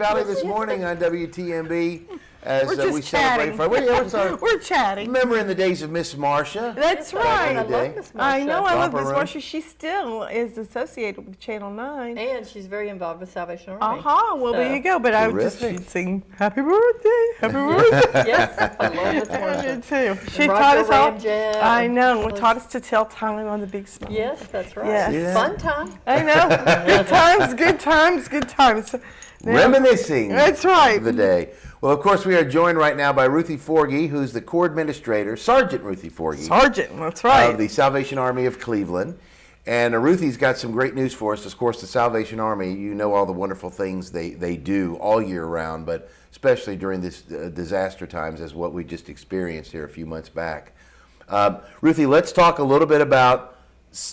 Valley this morning on WTMB as We're just we celebrate. We're chatting. Remembering the days of Miss Marcia. That's right. I love Miss Marsha. I know. I love Miss Romper Marsha. She still is associated with Channel 9. And she's very involved with Salvation Army. Well, there you go. But I was just Terrific. she'd sing Happy Birthday, Happy Birthday. Yes, I love Miss I Marsha. did too. She Roger taught us all. Ramjet. I know. Taught us to tell time on the big smile. Yes, that's right. Yes. Yeah. Fun time. I know. Good times, good times, good times. Now- Reminiscing. That's right. Of the day. Well, of course, we are joined right now by Ruthie Forgey, who's the Corps Administrator, Sergeant Ruthie Forgey. Sergeant, that's right. Of the Salvation Army of Cleveland. And Ruthie's got some great news for us. Of course, the Salvation Army, you know all the wonderful things they do all year round, but especially during this disaster times as what we just experienced here a few months back. Ruthie, let's talk a little bit about,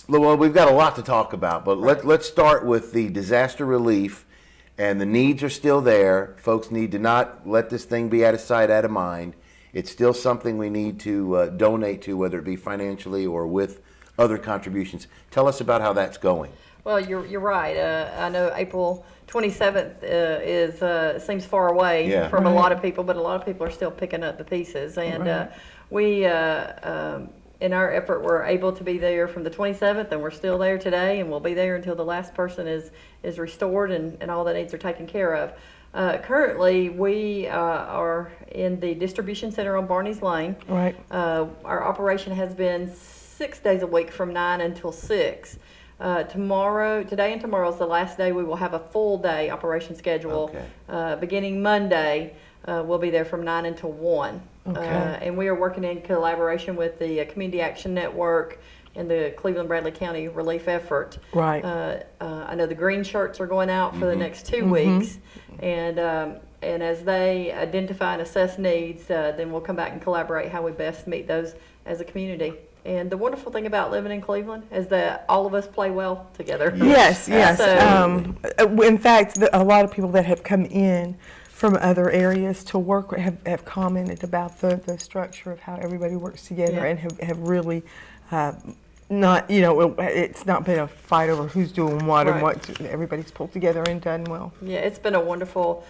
well, we've got a lot to talk about, but let's start with the disaster relief. And the needs are still there. Folks need to not let this thing be out of sight, out of mind. It's still something we need to donate to, whether it be financially or with other contributions. Tell us about how that's going. Well, you're right. I know April 27th seems far away from a lot of people, but a lot of people are still picking up the pieces. And we, in our effort, we're able to be there from the 27th, and we're still there today, and we'll be there until the last person is restored and all the needs are taken care of. Currently, we are in the distribution center on Barney's Lane. Right. Our operation has been 6 days a week from 9 until 6. Today and tomorrow is the last day we will have a full day operation schedule. Okay. Beginning Monday, we'll be there from 9 until 1. Okay. And we are working in collaboration with the Community Action Network and the Cleveland-Bradley County Relief Effort. Right. I know the green shirts are going out for the next 2 weeks, and as they identify and assess needs, then we'll come back and collaborate how we best meet those as a community. And the wonderful thing about living in Cleveland is that all of us play well together. Yes, yes. So, In fact, a lot of people that have come in from other areas to work have commented about the structure of how everybody works together and have really not, it's not been a fight over who's doing what and what. Everybody's pulled together and done well. Yeah, it's been a wonderful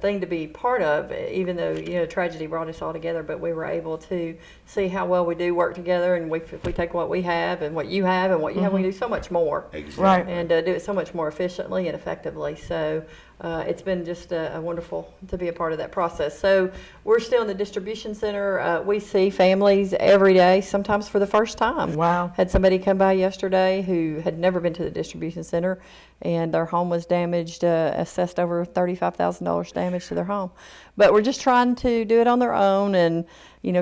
thing to be part of, even though tragedy brought us all together. But we were able to see how well we do work together, and if we take what we have and what you have and what you have, we do so much more. Exactly. Right. And do it so much more efficiently and effectively. So it's been just a wonderful to be a part of that process. So we're still in the distribution center. We see families every day, sometimes for the first time. Wow. Had somebody come by yesterday who had never been to the distribution center, and their home was damaged, assessed over $35,000 damage to their home. But we're just trying to do it on their own and,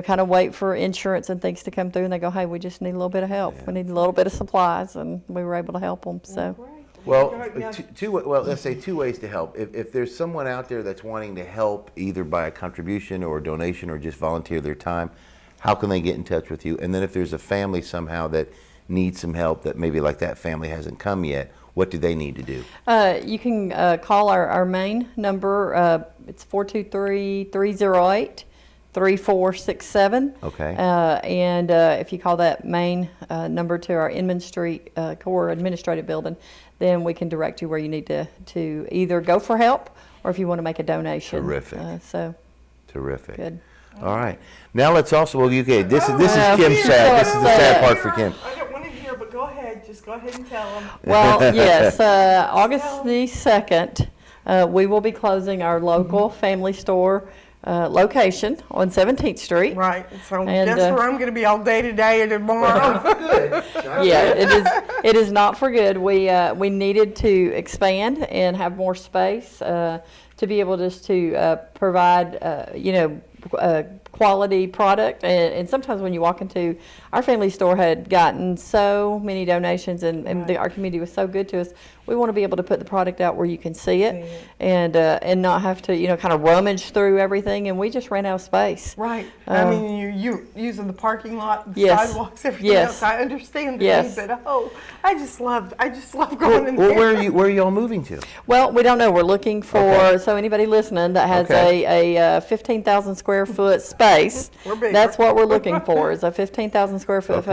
kind of wait for insurance and things to come through, and they go, hey, we just need a little bit of help. We need a little bit of supplies, and we were able to help them. So. Well, let's say two ways to help. If there's someone out there that's wanting to help either by a contribution or a donation or just volunteer their time, how can they get in touch with you? And then if there's a family somehow that needs some help that maybe like that family hasn't come yet, what do they need to do? You can call our main number. It's 423-308-3467. Okay. And if you call that main number to our Inman Street Corps Administrative Building, then we can direct you where you need to either go for help or if you want to make a donation. Terrific. Terrific. Good. All right. Now let's also, this is Kim's sad. This is the sad part for Kim. I don't want to hear, but go ahead. Just go ahead and tell them. Well, yes, August the 2nd, we will be closing our local family store location on 17th Street. Right. So And, that's where I'm going to be all day today and tomorrow. Yeah, it is not for good. We needed to expand and have more space to be able just to provide, quality product. And sometimes when you walk into our family store had gotten so many donations and our community was so good to us. We want to be able to put the product out where you can see it and not have to, kind of rummage through everything. And we just ran out of space. Right. I mean, you're using the parking lot, the Yes. sidewalks, everything Yes. else. I understand the Yes. need, but I just love going in Well, there. where are you all moving to? Well, we don't know. We're looking for, so anybody listening that has a 15,000 square foot space, We're bigger. that's what we're looking for, is a 15,000 square foot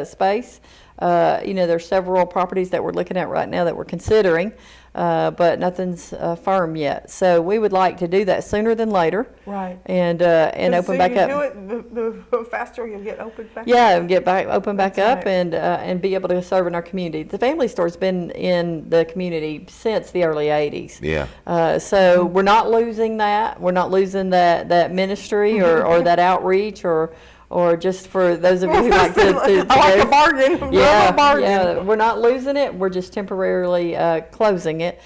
space. There's several properties that we're looking at right now that we're considering. but nothing's firm yet. So we would like to do that sooner than later. Right. And open back up. The sooner you do it, the faster you'll get open back up. Yeah, get open back That's up right. and be able to serve in our community. The family store's been in the community since the early 80s. Yeah. So we're not losing that. We're not losing that ministry or that outreach or just for those of you who like to I like go. a bargain. Yeah, Love a bargain. yeah, we're not losing it. We're just temporarily closing it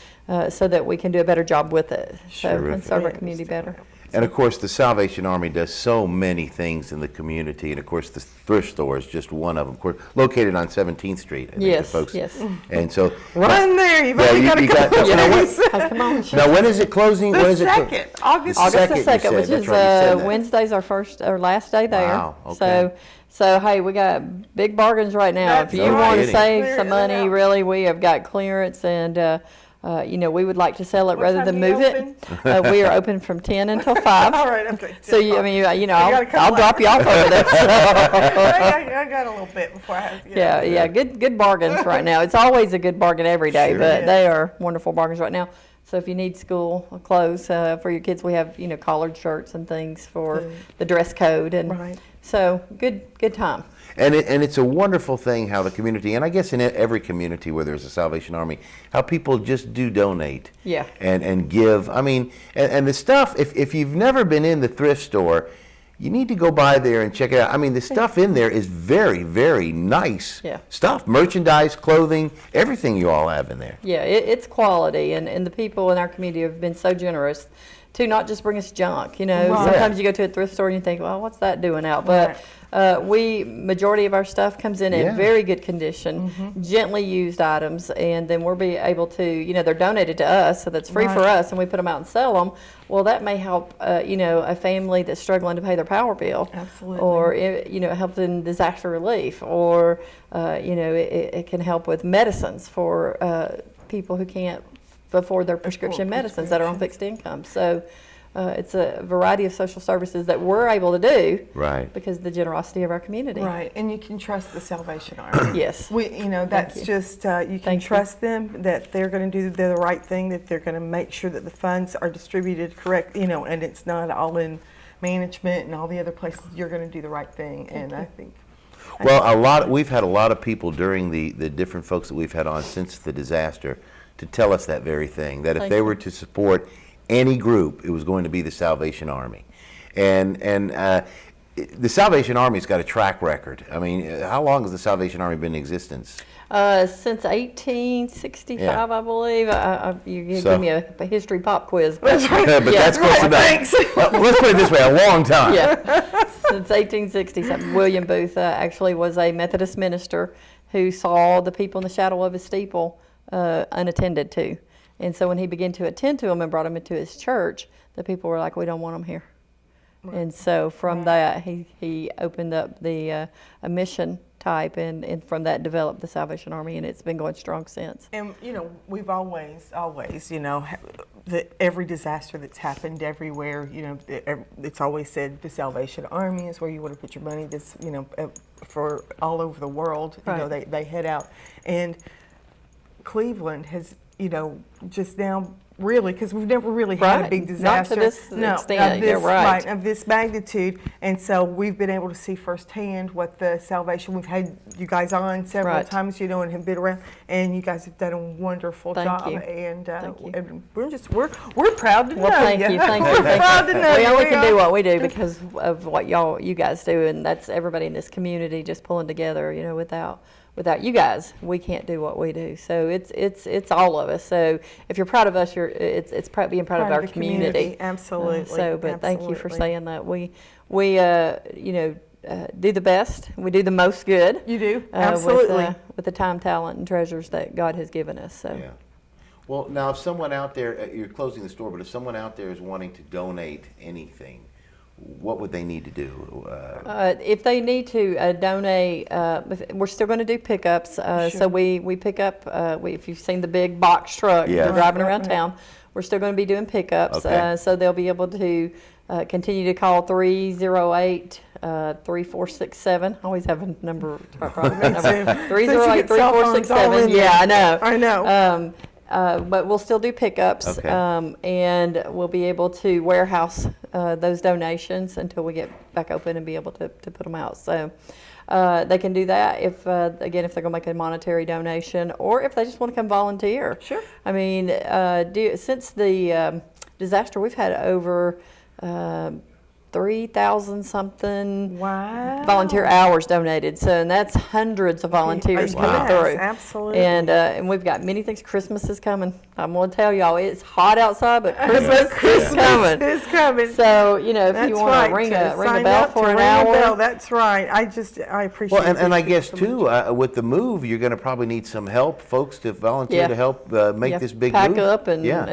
so that we can do a better job with it and serve our community better. And of course, the Salvation Army does so many things in the community, and of course, the thrift store is just one of them. Of course, located on 17th Street. I think Yes, the folks. yes. And so Run there. You've Yeah, only you- got a you got- couple you know what? days. Oh, come on. now, when is it closing? When The is it? second, August August Second, the you 2nd, said. which That's is right, you said that. Wednesday's our last day there. Wow, okay. So hey, we got big bargains right now. That's If you right. want to Kidding. save Clear some it money, out. really, we have got clearance and. We would like to sell it What rather time than do you move it. We are open from 10 until 5. All right, okay. So got a couple I'll drop you off over there. I got a little bit before I have. Yeah, good bargains right now. It's always a good bargain every day, Sure. but Yes. they are wonderful bargains right now. So if you need school clothes for your kids, we have collared shirts and things for the dress code, and Right. so good time. And it's a wonderful thing how the community, and I guess in every community where there's a Salvation Army, how people just do donate. Yeah. And give. I mean, and the stuff, if you've never been in the thrift store, you need to go by there and check it out. I mean, the stuff in there is very, very nice stuff. Merchandise, clothing, everything you all have in there. Yeah, it's quality, and the people in our community have been so generous to not just bring us junk. Right. Sometimes you go to a thrift store and you think, well, what's that doing out? But majority of our stuff comes in Yeah. very good condition, gently used items, and then we'll be able to, they're donated to us, so that's free for Right. us, and we put them out and sell them. Well, that may help, a family that's struggling to pay their power bill. Absolutely. Or, help in disaster relief, or, it can help with medicines for people who can't afford their prescription medicines that are on fixed income. So it's a variety of social services that we're able to do Right. because of the generosity of our community. Right, and you can trust the Salvation Army. Yes. That's you. just, you can Thank you. trust them, that they're going to do the right thing, that they're going to make sure that the funds are distributed correct, and it's not all in management and all the other places. You're going to do the right thing, and I think. Well, we've had a lot of people during the different folks that we've had on since the disaster to tell us that very thing, that if Thank they you. were to support any group, it was going to be the Salvation Army. And the Salvation Army's got a track record. I mean, how long has the Salvation Army been in existence? Since 1865, Yeah. I believe. You So- give me a history pop quiz. But that's close Right, enough. thanks. Let's put it this way, a long time. Yeah, since 1860 something. William Booth actually was a Methodist minister who saw the people in the shadow of his steeple unattended to. And so when he began to attend to them and brought them into his church, the people were like, we don't want them here. And so from that, he opened up a mission type, and from that developed the Salvation Army, and it's been going strong since. And, we've always, every disaster that's happened everywhere, it's always said the Salvation Army is where you want to put your money. This, for all over the world, Right. they head out. And Cleveland has, just now, really, because we've never really had a Right. big Not to disaster. this extent, you're right. Of this magnitude. And so we've been able to see firsthand what the Salvation, we've had you guys on several Right. times, and have been around, and you guys have done a wonderful Thank job. you. And, Thank you. and we're proud to know Well, thank you, thank you, We're thank proud you. to know We you. only can do are. what we do because of what you guys do, and that's everybody in this community just pulling together. Without you guys, we can't do what we do. So it's all of us. So if you're proud of us, it's being proud of our the community. Absolutely. But thank you for absolutely. saying that. We do the best. We do the most good. You do, absolutely. With the time, talent, and treasures that God has given us. So. Yeah. Well, now, if someone out there, you're closing the store, but if someone out there is wanting to donate anything, what would they need to do? If they need to donate, we're still going to do pickups. So Sure. we pick up, if you've seen the big box truck Yeah. driving Right, around right. town, we're still going to be doing pickups. Okay. So they'll be able to continue to call 308-3467. I always have a number. Me too. 308-3467. Cell phones all in there. Yeah, I know. I know. but we'll still do pickups, Okay. and we'll be able to warehouse those donations until we get back open and be able to put them out. So they can do that if, again, if they're going to make a monetary donation or if they just want to come volunteer. Sure. I mean, since the disaster, we've had over 3,000 something Wow. volunteer hours donated. So, and that's hundreds of volunteers coming Yes, through. absolutely. And we've got many things. Christmas is coming. I'm going to tell y'all, it's hot outside, but Christmas is coming. It's coming. So, you know, if That's you want right. to ring a sign bell up for to an ring a hour. bell, that's right. I appreciate Well, and I this guess so too, much. with the move, you're going to probably need some help, folks, to volunteer Yeah. to help make Yeah, this big pack move. up and yeah.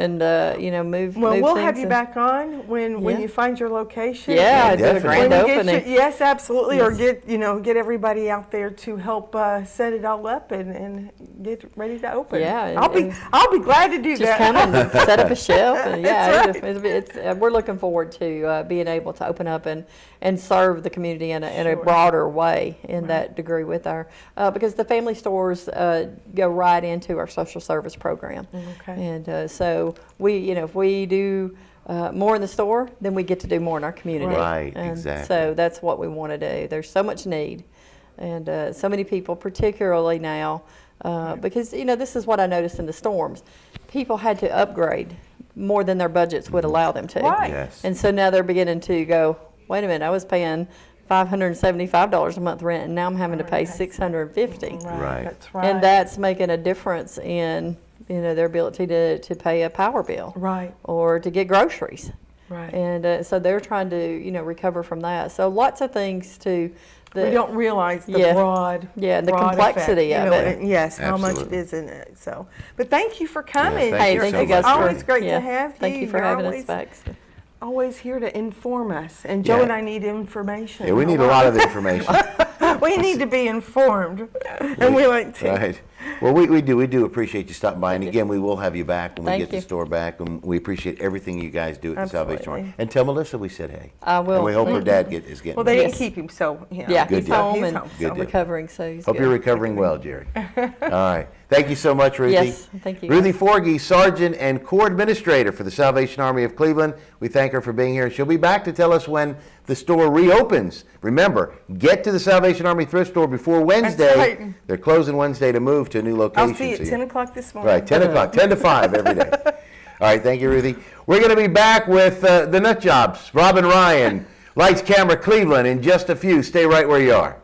move. Well, move we'll things have you and- back on when Yeah. you find your location. Yeah, Yeah, do a definitely. grand When you get opening. yes, absolutely. Or Yes. get everybody out there to help set it all up and get ready to open. Yeah, and- I'll be glad to do Just that. come and set up a shelf, and yeah, That's we're looking forward to being able to open up and serve the community in a Sure. broader way in that degree with our because the family stores go right into our social service program, Okay. and so if we do more in the store, then we get to do more in our community. Right, And exactly. So that's what we want to do. There's so much need, and so many people, particularly now, because this is what I noticed in the storms. People had to upgrade more than their budgets would allow them to. Right. Yes. And so now they're beginning to go, wait a minute, I was paying $575 a month rent, and now I'm having to pay $650. Right. That's right. And that's making a difference in their ability to pay a power bill right. or to get groceries. Right. And so they're trying to recover from that. So lots of things to We don't realize the Yeah. broad, Yeah, the broad complexity effect, of it. and yes, how much it Absolutely. is in it. So, but thank you for coming. thank you Thank so you guys much. for always great yeah, to have you. Thank you for You're having always, us back. So. Always here to inform us. And Joe Yeah. and I need information. Yeah, we need a lot of information. We need to be informed, and we like to. Right. Well, we do appreciate you stopping by, and again, we will have you back when we Thank get the you. store back, and we appreciate everything you guys do at the Salvation Absolutely. Army. And tell Melissa we said hey. I will. And we hope her Thank dad is getting Well, they better. didn't keep him, so Yeah, Good he's deal. home He's and home, Good deal. recovering, so he's Hope good. you're recovering well, Jerry. All right. Thank you so much, Ruthie. Yes, thank you, Ruthie guys. Forgey, Sergeant and Corps Administrator for the Salvation Army of Cleveland. We thank her for being here. She'll be back to tell us when the store reopens. Remember, get to the Salvation Army thrift store before Wednesday. right. They're closing Wednesday to move to a new location. I'll see you at so 10 o'clock this morning. Right, 10 o'clock, 10 to 5 every day. All right, thank you, Ruthie. We're going to be back with the Nut Jobs, Rob and Ryan, Lights, Camera, Cleveland in just a few. Stay right where you are.